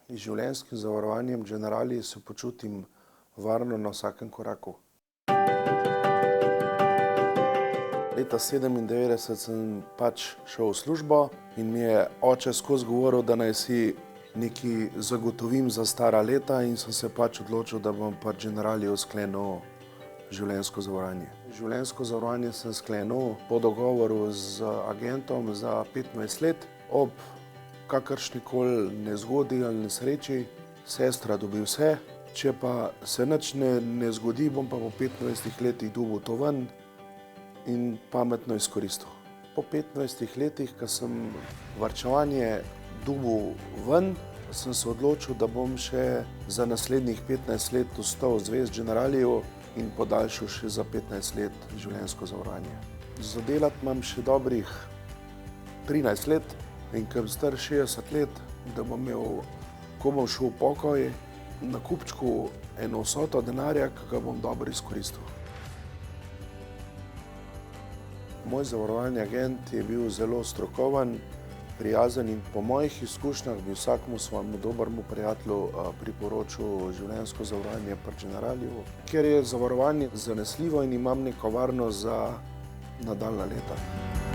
Z življenjskim zavarovanjem Generali se počutim varno na vsakem koraku. Leta 1997 sem šel v službo in mi je oče skozi govoril, da naj si nekaj zagotovim za stara leta, in sem se odločil, da bom pri Generaliju sklenil življenjsko zavarovanje. Življenjsko zavarovanje sem sklenil po dogovoru z agentom za 15 let. Ob kakršnikoli nezgodi ali nesreči sestra dobi vse, če pa se nič ne zgodi, bom pa po 15 letih dobil to ven in pametno izkoristil. Po 15 letih, ko sem varčevanje dobil ven, sem se odločil, da bom še za naslednjih 15 let ostal zvest Generaliju in podaljšal še za 15 let življenjsko zavarovanje. Za delati imam še dobrih 13 let in ko bom star 60 let, da bom imel, ko bom šel v pokoj, na kupčku eno vsoto denarja, ki ga bom dobro izkoristil. Moj zavarovalni agent je bil zelo strokoven, prijazen in po mojih izkušnjah bi vsakemu svojemu dobremu prijatelju priporočil življenjsko zavarovanje pri Generaliju, ker je zavarovanje zanesljivo in imam neko varnost za nadaljnja leta.